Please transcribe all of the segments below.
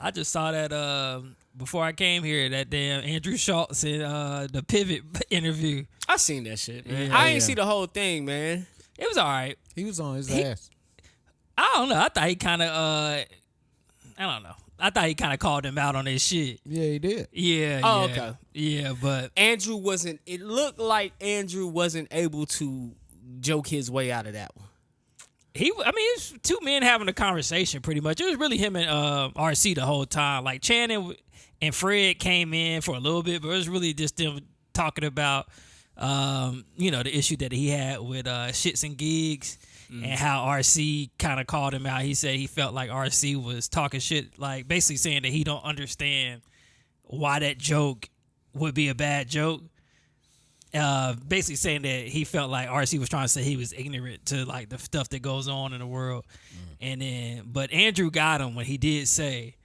I just saw that before I came here, that damn Andrew Schulz in the Pivot interview. I seen that shit, man. Yeah, I ain't see the whole thing, man. It was all right. He was on his ass. I don't know. I thought he kind of, I don't know. I thought he kind of called him out on his shit. Yeah, he did. Yeah. Oh, yeah. okay. Yeah, but Andrew wasn't. It looked like Andrew wasn't able to joke his way out of that one. it's two men having a conversation pretty much. It was really him and RC the whole time. Like Channing and Fred came in for a little bit, but it was really just them talking about, the issue that he had with shits and gigs. And how RC kind of called him out. He said he felt like RC was talking shit, like basically saying that he don't understand why that joke would be a bad joke. Basically saying that he felt like RC was trying to say he was ignorant to like the stuff that goes on in the world. But Andrew got him when he did say,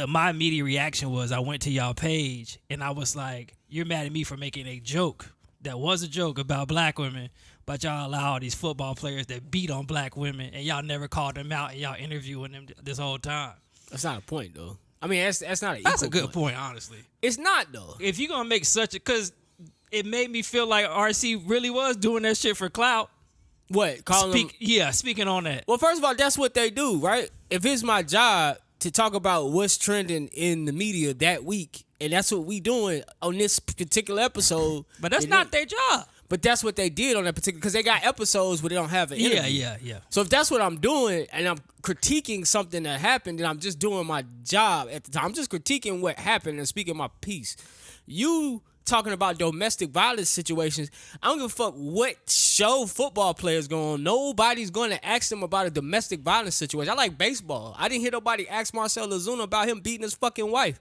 my immediate reaction was I went to y'all page and I was like, you're mad at me for making a joke that was a joke about black women, but y'all allow all these football players that beat on black women, and y'all never called them out, and y'all interviewing them this whole time. That's not a point, though. I mean, that's not an equal That's a good point, honestly. It's not, though. If you're gonna make because it made me feel like RC really was doing that shit for clout. What? Speaking on that. Well, first of all, that's what they do, right? If it's my job to talk about what's trending in the media that week, and that's what we doing on this particular episode. But that's not their job. But that's what they did on that particular, because they got episodes where they don't have an interview. Yeah. So if that's what I'm doing and I'm critiquing something that happened, then I'm just doing my job at the time. I'm just critiquing what happened and speaking my piece. You talking about domestic violence situations, I don't give a fuck what show football players go on. Nobody's going to ask them about a domestic violence situation. I like baseball. I didn't hear nobody ask Marcell Ozuna about him beating his fucking wife.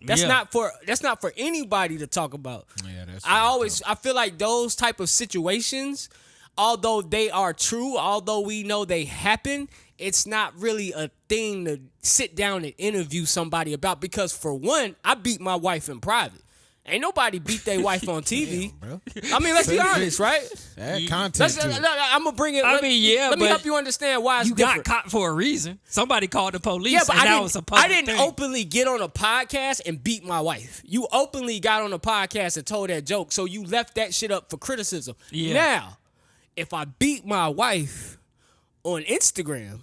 That's not for anybody to talk about. Yeah, that's I feel like those type of situations, although they are true, although we know they happen, it's not really a thing to sit down and interview somebody about, because for one, I beat my wife in private. Ain't nobody beat their wife on TV. Damn, I mean, let's be honest, right? That content. I'm gonna bring it. Let me help you understand why it's you different. got caught for a reason. Somebody called the police. Yeah, but and I didn't openly get on a podcast and beat my wife. You openly got on a podcast and told that joke, so you left that shit up for criticism. Yeah. Now, if I beat my wife on Instagram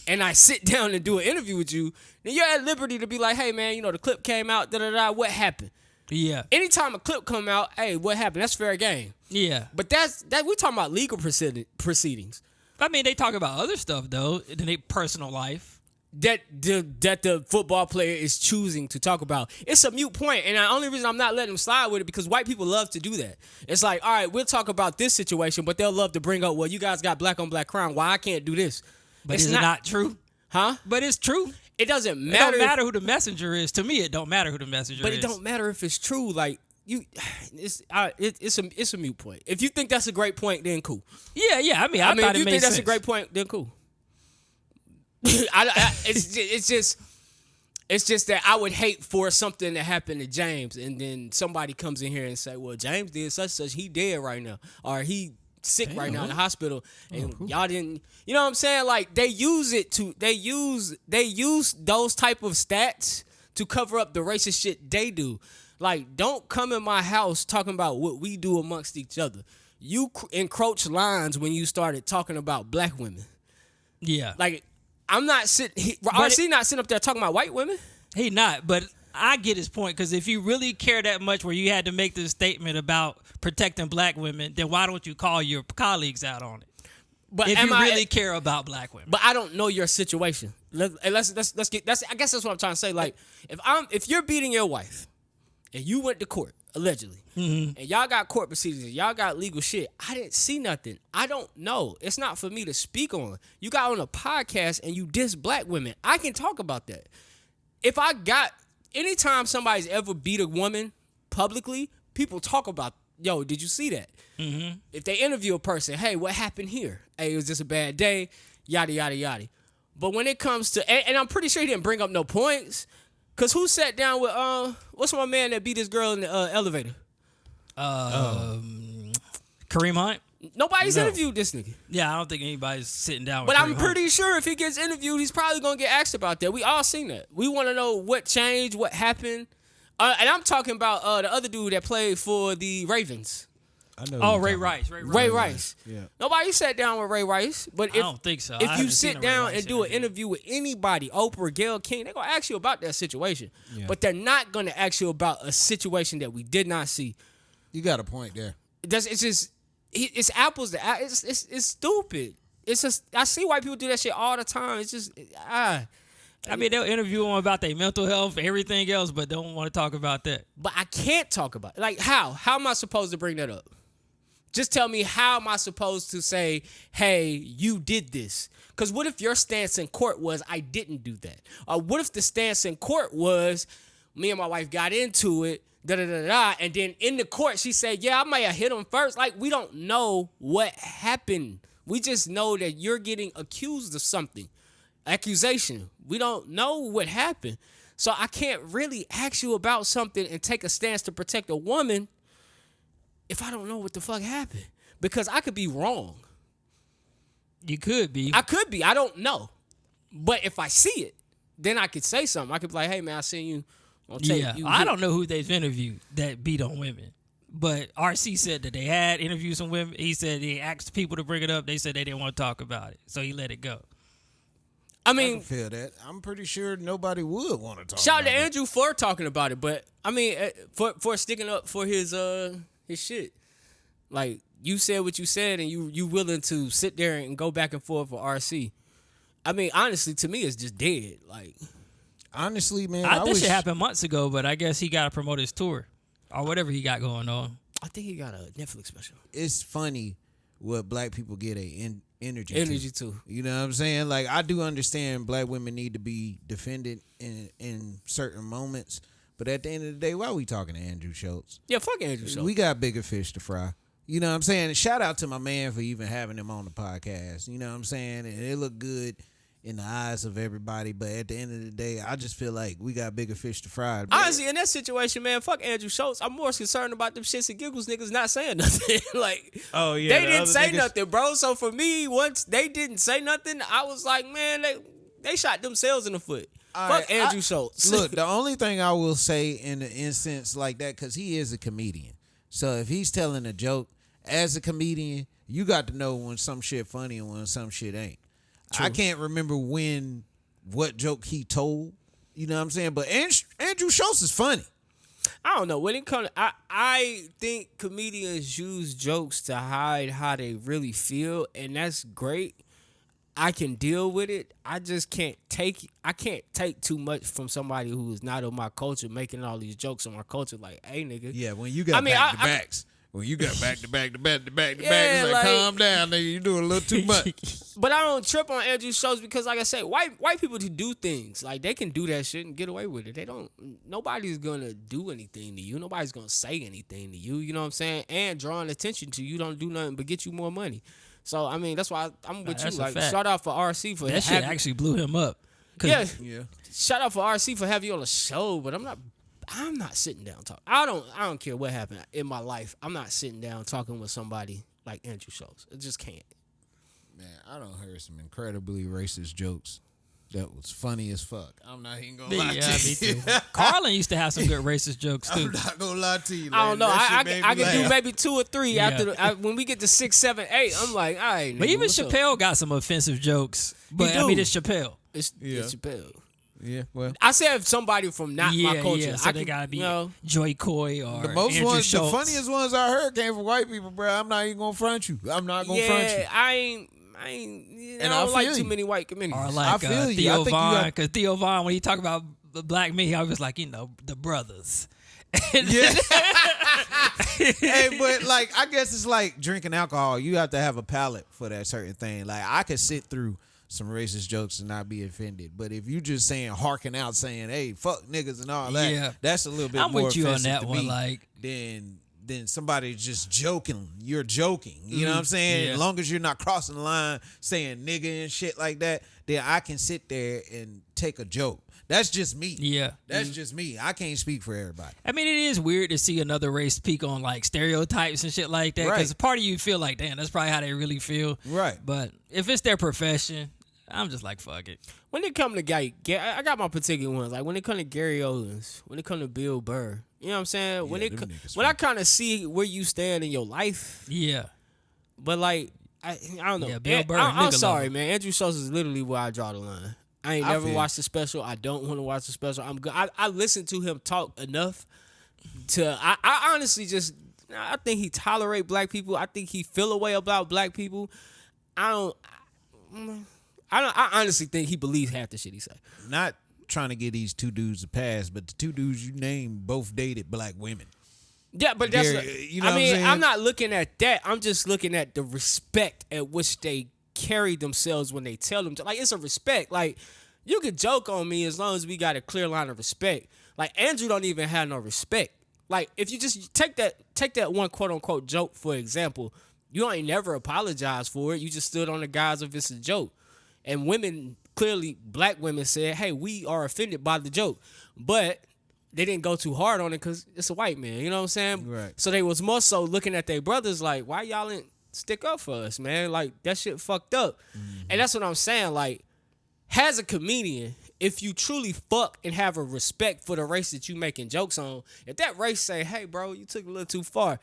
and I sit down and do an interview with you, then you're at liberty to be like, hey man, the clip came out, what happened? Yeah. Anytime a clip come out, hey, what happened? That's fair game. Yeah. But that we talking about legal proceedings. I mean, they talk about other stuff though in their personal life that the football player is choosing to talk about. It's a moot point, and the only reason I'm not letting them slide with it because white people love to do that. It's like, all right, we'll talk about this situation, but they'll love to bring up, well, you guys got black on black crime. Why I can't do this? But is it not true? Huh? But it's true. It doesn't matter. It don't matter who the messenger is. To me, it don't matter who the messenger is. But it don't matter if it's true. Like it's a moot point. If you think that's a great point, then cool. Yeah. I mean, if you it think made that's sense. a great point, then cool. It's just that I would hate for something to happen to James, and then somebody comes in here and say, "Well, James did such. He dead right now, or he sick right now in the hospital, and y'all didn't." You know what I'm saying? Like they use those type of stats to cover up the racist shit they do. Like, don't come in my house talking about what we do amongst each other. You encroach lines when you started talking about black women. Yeah, like. I'm not sitting. RC not sitting up there talking about white women. He not, but I get his point, because if you really care that much, where you had to make this statement about protecting black women, then why don't you call your colleagues out on it? But if you really care about black women. But I don't know your situation. Let's get. I guess that's what I'm trying to say. Like, if you're beating your wife, and you went to court allegedly, and y'all got court proceedings, y'all got legal shit. I didn't see nothing. I don't know. It's not for me to speak on. You got on a podcast and you diss black women. I can talk about that. Anytime somebody's ever beat a woman publicly, people talk about, yo, did you see that? Mm-hmm. If they interview a person, hey, what happened here? Hey, it was just a bad day, yada, yada, yada. But when it comes to, and I'm pretty sure he didn't bring up no points, because who sat down with, what's my man that beat his girl in the elevator? Kareem Hunt? Nobody's No. interviewed this nigga. Yeah, I don't think anybody's sitting down. But with I'm 300. pretty sure if he gets interviewed, he's probably gonna get asked about that. We all seen that. We want to know what changed, what happened, and I'm talking about the other dude that played for the Ravens, I know. Oh, who Ray you're talking Rice. Ray Rice. Yeah. Nobody sat down with Ray Rice, but I don't think so. I If you haven't seen sit a Ray down Rice and do an interview with anybody, Oprah, Gayle King, they're gonna ask you about that situation. Yeah. But they're not gonna ask you about a situation that we did not see. You got a point there. It's just it's apples to apples. It's stupid. It's just I see white people do that shit all the time. It's just I mean, they'll interview them about their mental health, everything else, but don't want to talk about that. But I can't talk about it. Like how? How am I supposed to bring that up? Just tell me how am I supposed to say, hey, you did this? Because what if your stance in court was I didn't do that? Or what if the stance in court was me and my wife got into it, da-da-da-da, and then in the court she said, yeah, I might have hit him first. Like, we don't know what happened. We just know that you're getting accused of something. Accusation. We don't know what happened. So I can't really ask you about something and take a stance to protect a woman if I don't know what the fuck happened. Because I could be wrong. You could be. I could be. I don't know. But if I see it, then I could say something. I could be like, hey, man, I seen you on tape. Yeah, You I hit- don't know who they've interviewed that beat on women. But RC said that they had interviewed some women. He said he asked people to bring it up. They said they didn't want to talk about it. So he let it go. I I mean, can feel that. I'm pretty sure nobody would want to talk shout out about to it. Andrew for talking about it. But, I mean, for sticking up for his shit. Like, you said what you said, and you willing to sit there and go back and forth with RC. I mean, honestly, to me, it's just dead. Like, Honestly, man, That wish shit happened months ago, but I guess he got to promote his tour or whatever he got going on. I think he got a Netflix special. it's funny what black people get energy Energy too. You know what I'm saying? Like, I do understand black women need to be defended in certain moments, but at the end of the day, why are we talking to Andrew Schulz? Yeah, fuck Andrew Schulz. We got bigger fish to fry. You know what I'm saying? And shout out to my man for even having him on the podcast. You know what I'm saying? And it looked good in the eyes of everybody, but at the end of the day, I just feel like we got bigger fish to fry. Honestly, in that situation, man, fuck Andrew Schulz. I'm more concerned about them shits and giggles niggas not saying nothing. Like, Oh, yeah, they the didn't other say niggas- nothing, bro. So for me, once they didn't say nothing, I was like, man, they shot themselves in the foot. All Fuck right, Andrew Schulz. Look, the only thing I will say in an instance like that, because he is a comedian. So if he's telling a joke as a comedian, you got to know when some shit funny and when some shit ain't. I can't remember what joke he told. You know what I'm saying? But Andrew Schulz is funny. I don't know. When it comes, I think comedians use jokes to hide how they really feel, and that's great. I can deal with it. I just can't take. I can't take too much from somebody who is not of my culture making all these jokes on my culture. Like, hey, nigga. Yeah, when you got I mean, back to backs. When you got back to back to back to back to back, Yeah, it's like, like- calm down, nigga. You doing a little too much. But I don't trip on Andrew Schulz because, like I said, white people who do things like they can do that shit and get away with it. They don't. Nobody's gonna do anything to you. Nobody's gonna say anything to you. You know what I'm saying? And drawing attention to you don't do nothing but get you more money. So I mean, that's why I'm with That's you. a Like, fact. shout out for RC for That shit having, actually blew him up. 'Cause yeah. Yeah. Shout out for RC for having you on the show, but I'm not sitting down talking. I don't care what happened in my life. I'm not sitting down talking with somebody like Andrew Schulz. I just can't. Man, I done heard some incredibly racist jokes that was funny as fuck. I'm not even gonna lie Yeah, to me you. too. Carlin used to have some good racist jokes too. I'm not gonna lie to you. I don't know. That shit made I me can do laugh. maybe 2 or 3 Yeah. after when we get to 6, 7, 8. I'm like, all right. But nigga, even what's up? Chappelle got some offensive jokes. But I do. mean, it's Chappelle. It's Chappelle. Yeah, well, I said somebody from not my culture. Yeah. So I they can, gotta be you know, Joy Coy or the most Andrew ones, Schulz. the funniest ones I heard came from white people, bro. I'm not even gonna front you. I'm not gonna front you. yeah, I ain't. I And don't I like feel too you. many white comedians. Or I like feel you. I Theo think you Von, got- because Theo Von, when he talk about the black men, I was like, the brothers. Yeah. Hey, but like, I guess it's like drinking alcohol. You have to have a palate for that certain thing. Like, I could sit through some racist jokes and not be offended. But if you just harking out saying, hey, fuck niggas and all that, Yeah. that's a little bit I'm more with you on offensive that to one, me like- than somebody just joking. You're joking. You know what I'm saying? Yeah. As long as you're not crossing the line saying nigga and shit like that, then I can sit there and take a joke. That's just me. Yeah. That's just me. I can't speak for everybody. I mean, it is weird to see another race speak on like stereotypes and shit like that. Because Right. part of you feel like, damn, that's probably how they really feel. Right. But if it's their profession, I'm just like, fuck it. When it come to I got my particular ones. Like when it come to Gary Owens, when it come to Bill Burr, you know what I'm saying? When them niggas when I kind of see where you stand in your life, Yeah. but like I don't know. Yeah, Bill Burr, I'm nigga sorry, level. man. Andrew Schulz is literally where I draw the line. I ain't I never feel watched the special. I don't want to watch the special. I'm good. I listen to him talk enough to. I honestly just. I think he tolerate black people. I think he feel a way about black people. I honestly think he believes half the shit he say. Not trying to get these two dudes a pass, but the two dudes you named both dated black women. Yeah, but that's. Gary, you know I what I'm mean, saying? I'm not looking at that. I'm just looking at the respect at which they carry themselves when they tell them to. Like, it's a respect. Like, you can joke on me as long as we got a clear line of respect. Like, Andrew don't even have no respect. Like, if you just take that one quote unquote joke for example, you ain't never apologize for it. You just stood on the guise of it's a joke. And women, clearly black women said, hey, we are offended by the joke. But they didn't go too hard on it because it's a white man. You know what I'm saying? Right. So they was more so looking at their brothers like, why y'all ain't stick up for us, man? Like, that shit fucked up. Mm-hmm. And that's what I'm saying. Like, as a comedian, if you truly fuck and have a respect for the race that you making jokes on, if that race say, hey, bro, you took it a little too far,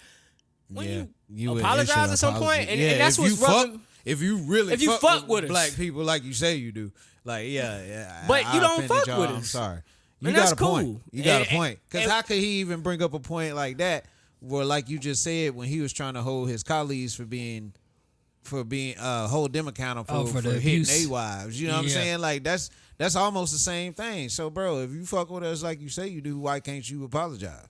when you would apologize issue an at some apology. point, and that's if what's you rubbing. fuck, if you really if you fuck with us. black people like you say you do, like yeah, But I you don't offended fuck y'all, with I'm us. sorry. You And got that's a point. cool. You got a And- point. Because and- how could he even bring up a point like that? Where, like you just said, when he was trying to hold his colleagues for being hold them accountable for the hitting abuse. their wives. You know what I'm Yeah. saying? Like that's almost the same thing. So, bro, if you fuck with us like you say you do, why can't you apologize?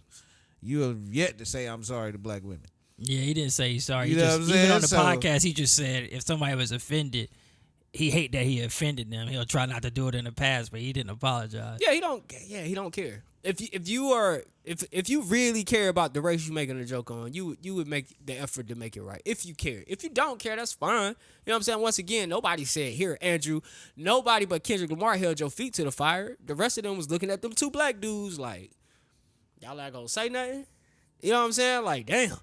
You have yet to say I'm sorry to black women. Yeah, he didn't say he's sorry. You He know just, what I'm even on the saying? podcast, he just said if somebody was offended, he hate that he offended them. He'll try not to do it in the past, but he didn't apologize. Yeah, he don't care. If you really care about the race you making a joke on, you would make the effort to make it right. If you care. If you don't care, that's fine. You know what I'm saying? Once again, nobody said, here, Andrew, nobody but Kendrick Lamar held your feet to the fire. The rest of them was looking at them two black dudes like, y'all not gonna say nothing? You know what I'm saying? Like, damn.